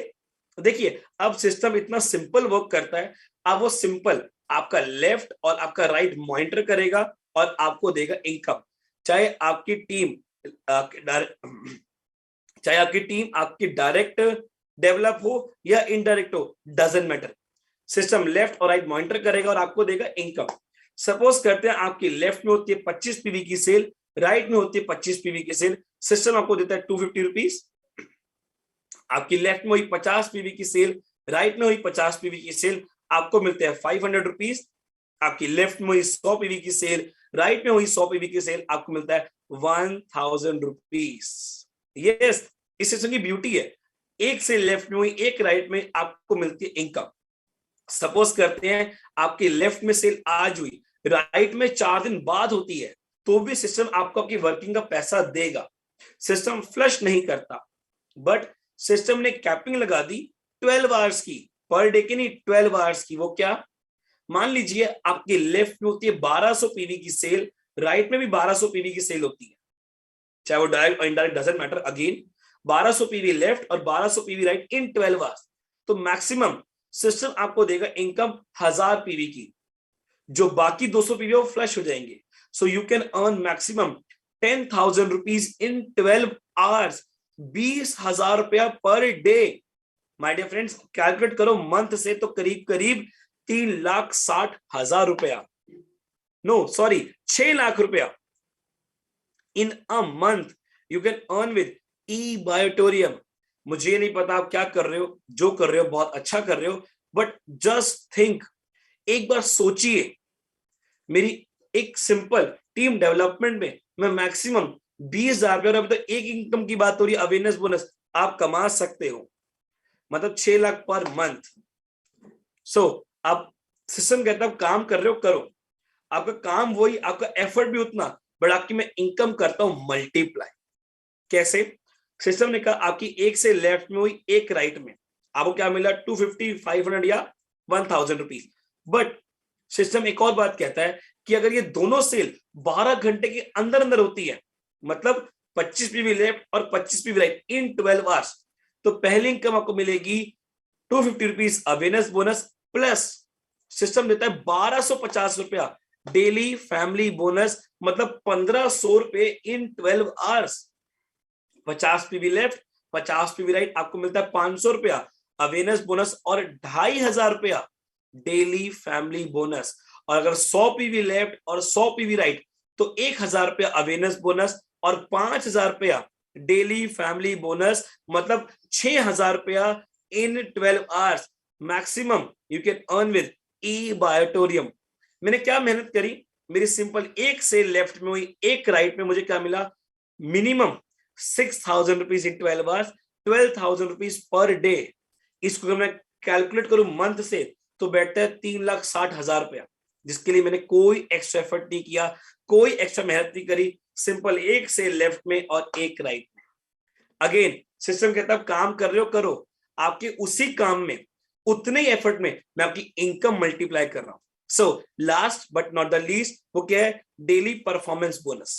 देखिए, अब सिस्टम इतना सिंपल वर्क करता है। अब वो सिंपल आपका लेफ्ट और आपका राइट मॉनिटर करेगा और आपको देगा इनकम। चाहे आपकी टीम आपकी डायरेक्ट डेवलप हो या इनडायरेक्ट हो, डजंट मैटर। सिस्टम लेफ्ट और राइट मॉनिटर करेगा और आपको देगा इनकम। सपोज करते हैं आपकी लेफ्ट में होती है 25 पीवी की सेल, राइट में होती है 25 पीवी की सेल। सिस्टम आपको देता है 250 रुपीज। आपकी लेफ्ट में हुई 50 पीवी की सेल, राइट में हुई 50 पीवी की सेल, आपको मिलते हैं 500 रुपीज। आपकी लेफ्ट में हुई 100 पीवी की सेल, राइट में हुई 100 पीवी की सेल, आपको मिलता है 1000 रुपीज। यस, इस सिस्टम की ब्यूटी है, एक सेल लेफ्ट में हुई, एक राइट में, आपको मिलती है इनकम। सपोज करते हैं आपकी लेफ्ट में सेल आज हुई, राइट में 4 दिन बाद होती है, तो भी सिस्टम आपको आपकी वर्किंग का पैसा देगा। सिस्टम फ्लश नहीं करता, बट सिस्टम ने कैपिंग लगा दी 12 आवर्स की, पर डे की नहीं, 12 आवर्स की। वो क्या? मान लीजिए आपके लेफ्ट में होती है 1200 पीवी की सेल, राइट में भी 1200 पीवी की सेल होती है, चाहे वो डायरेक्ट और indirect doesn't matter. Again 1200 PV left और 1200 पीवी राइट इन 12 आवर्स, तो मैक्सिमम सिस्टम आपको देगा इनकम 1000 पीवी की। जो बाकी 200 पीवी वो फ्लश हो जाएंगे। So you can earn maximum 10,000 rupees in 12 hours, 20,000 रुपया per day. My dear friends, calculate करो मंथ से तो करीब करीब 3,60,000 रुपया, नो सॉरी 6 लाख रुपया in a month you can earn with e Biotorium. मुझे नहीं पता आप क्या कर रहे हो, जो कर रहे हो बहुत अच्छा कर रहे हो, बट जस्ट थिंक, एक बार सोचिए, मेरी एक सिंपल टीम डेवलपमेंट में मैं मैक्सिमम 20,000 रुपये, और तो एक इनकम की बात हो रही है, अवेयरनेस बोनस आप कमा सकते हो, मतलब 6 लाख पर मंथ। सो आप सिस्टम कहता है काम कर रहे हो करो, आपका काम वही, आपका एफर्ट भी उतना, बट आपकी मैं इनकम करता हूं मल्टीप्लाई। कैसे? सिस्टम ने कहा आपकी एक से लेफ्ट में हुई, एक राइट में, आपको क्या मिला? 250, 500 या 1000 रुपीज। बट सिस्टम एक और बात कहता है कि अगर ये दोनों सेल 12 घंटे के अंदर अंदर होती है, मतलब 25 पीवी लेफ्ट और 25 पीवी राइट इन 12 आवर्स, तो पहली इनकम आपको मिलेगी 250 rupees awareness bonus, plus system देता है 1250 रुपया डेली फैमिली बोनस, मतलब 1500 रुपए इन 12 hours. 50 PV left, 50 PV right, आपको मिलता है 500 रुपया अवेयरनेस बोनस और 2500 रुपया डेली फैमिली बोनस। और अगर 100 पीवी लेफ्ट और 100 पीवी राइट, तो 1000 रुपया अवेयरनेस बोनस और 5000 रुपया डेली फैमिली बोनस, मतलब 6000 रुपया in 12 hours maximum you can earn with e Biotorium. मैंने क्या मेहनत करी? मेरी सिंपल एक से लेफ्ट में हुई, एक राइट में, मुझे क्या मिला? Minimum 6,000 rupees in 12 hours, 12,000 rupees per day. इसको अगर मैं कैलकुलेट करूं मंथ से, तो बैठता है 3,60,000 रुपया, जिसके लिए मैंने कोई एक्स्ट्रा एफर्ट नहीं किया, कोई एक्स्ट्रा मेहनत नहीं करी, सिंपल एक से लेफ्ट में और एक राइट में। अगेन सिस्टम कहता है काम कर रहे हो करो, आपके उसी काम में, उतने ही एफर्ट में मैं आपकी इनकम मल्टीप्लाई कर रहा हूं। So last but not the least, वो क्या है? Daily performance bonus.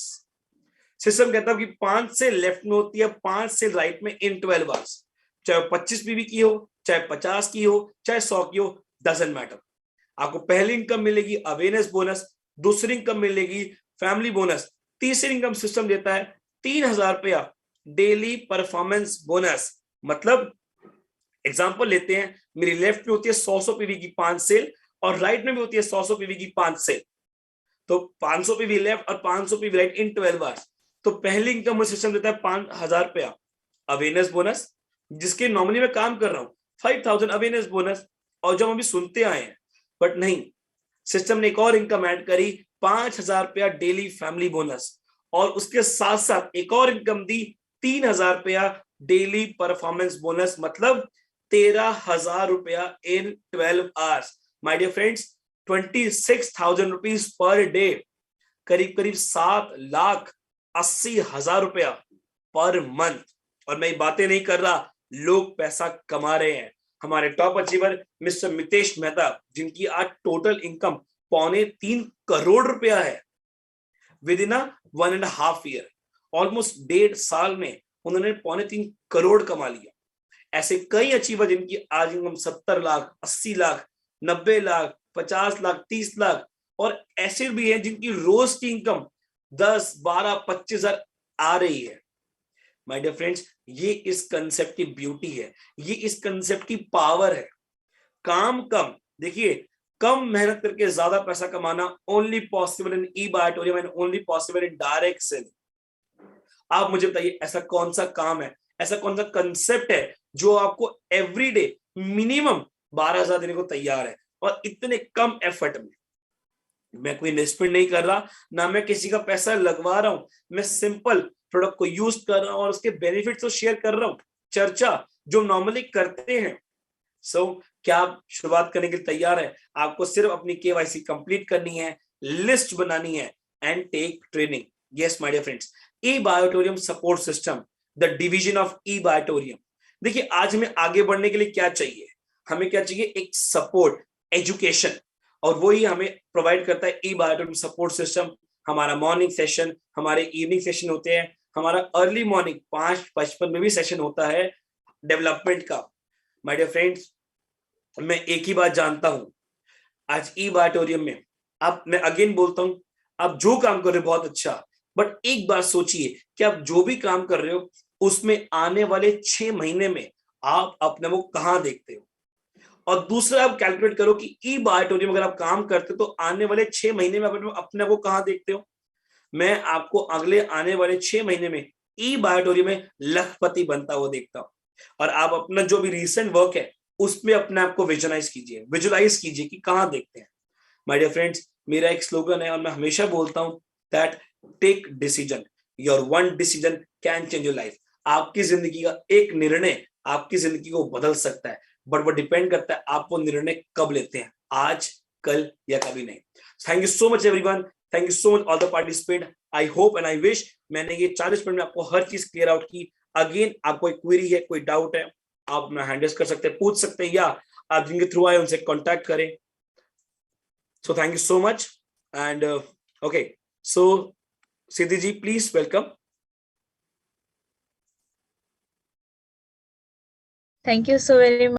सिस्टम कहता है कि 5 से लेफ्ट में होती है, 5 से राइट में इन 12 आवर्स, चाहे 25 पीवी की हो, चाहे 50 की हो, चाहे 100 की हो, डजंट मैटर। आपको पहली इनकम मिलेगी अवेयरनेस बोनस, दूसरी इनकम मिलेगी फैमिली बोनस, तीसरी इनकम सिस्टम देता है 3,000 रुपया डेली परफॉर्मेंस बोनस। मतलब एग्जांपल लेते हैं, मेरी लेफ्ट में होती है 100 पीवी की 5 सेल और राइट में भी होती है 100 पीवी की 5 सेल, तो 500 पीवी लेफ्ट और 500 पीवी राइट इन 12 आवर्स। तो पहली इनकम सिस्टम देता है 5,000 रुपया अवेयरनेस बोनस, जिसके नॉर्मली मैं काम कर रहा हूं 5,000 अवेयरनेस बोनस, और जब हम अभी सुनते आए हैं, बट नहीं, सिस्टम ने एक और इनकम ऐड करी 5,000 रुपया डेली फैमिली बोनस, और उसके साथ साथ एक और इनकम दी 3,000 रुपया डेली परफॉर्मेंस बोनस, मतलब 13,000 रुपया in 12 hours. My dear friends, 26,000 rupees per day, करीब करीब 7,80,000 रुपया पर मंथ। और मैं बातें नहीं कर रहा, लोग पैसा कमा रहे हैं। हमारे top achiever mister Mitesh Mehta, जिनकी आज टोटल इनकम 2.25 करोड़ रुपया है, विद इन 1.5 ईयर, ऑलमोस्ट 1.5 साल में उन्होंने 2.25 करोड़ कमा लिया। ऐसे कई अचीवर जिनकी आज इनकम 70 लाख, 80 लाख, 90 लाख, 50 लाख, 30 लाख, और ऐसे भी हैं जिनकी रोज की इनकम 10, 12, 25,000 आ रही है। माय डियर फ्रेंड्स, ये इस कंसेप्ट की ब्यूटी है, ये इस कंसेप्ट की पावर है। काम कम, देखिए, कम मेहनत करके ज्यादा पैसा कमाना only possible in e Biotorium and only possible in direct selling. आप मुझे बताइए, ऐसा कौन सा काम है, ऐसा कौन सा कंसेप्ट है जो आपको एवरीडे मिनिमम 12,000 देने को तैयार है, और इतने कम एफर्ट में। मैं कोई इन्वेस्टमेंट नहीं कर रहा, ना मैं किसी का पैसा लगवा रहा हूं, मैं सिंपल प्रोडक्ट को यूज कर रहा हूं और उसके बेनिफिट्स तो शेयर कर रहा हूं, चर्चा जो नॉर्मली करते हैं। सो क्या आप शुरुआत करने के लिए तैयार है? आपको सिर्फ अपनी केवाईसी कंप्लीट करनी है, लिस्ट बनानी है and take training. Yes my dear friends, e Biotorium support system, the division of e Biotorium. देखिए, आज हमें आगे बढ़ने के लिए क्या चाहिए? हमें क्या चाहिए? एक सपोर्ट, एजुकेशन, और वही हमें प्रोवाइड करता है ई बायोटोरियम सपोर्ट सिस्टम। हमारा मॉर्निंग सेशन, हमारे इवनिंग सेशन होते हैं, हमारा अर्ली मॉर्निंग 5:55 में भी सेशन होता है डेवलपमेंट का। माय डियर फ्रेंड्स, मैं एक ही बात जानता हूं, आज ई बायोटोरियम में, अब मैं अगेन बोलता हूं, आप जो काम कर रहे हो बहुत अच्छा, बट एक बात सोचिए कि आप जो भी काम कर रहे हो उसमें आने वाले 6 महीने में आप अपने को कहां देखते हो, और दूसरा आप कैलकुलेट करो कि ई बायोटोरियम अगर आप काम करते हो तो आने वाले 6 महीने में अपने को कहां देखते हो। मैं आपको अगले आने वाले 6 महीने में ई बायोटोरियम में लखपति बनता हुआ देखता हूं। और आप अपना जो भी रिसेंट वर्क है उसमें अपने आप को विजुलाइज कीजिए कि कहां देखते हैं। माय डियर फ्रेंड्स, मेरा एक स्लोगन है और मैं हमेशा बोलता हूं that take decision, your one decision can change your life. आपकी जिंदगी का एक निर्णय आपकी जिंदगी को बदल सकता है, बट वो डिपेंड करता है आप वो निर्णय कब लेते हैं, आज, कल या कभी नहीं। Thank you so much everyone, thank you so much all the participant. I hope and I wish मैंने ये 40 मिनट में आपको हर चीज क्लियर आउट की। अगेन, आपको कोई क्वेरी है, कोई डाउट है, आप अपना हैंडल कर सकते हैं, पूछ सकते हैं, या आप जिनके थ्रू आए उनसे कॉन्टैक्ट करें। So thank you so much, and okay, so Siddhi ji, please welcome. Thank you so very much.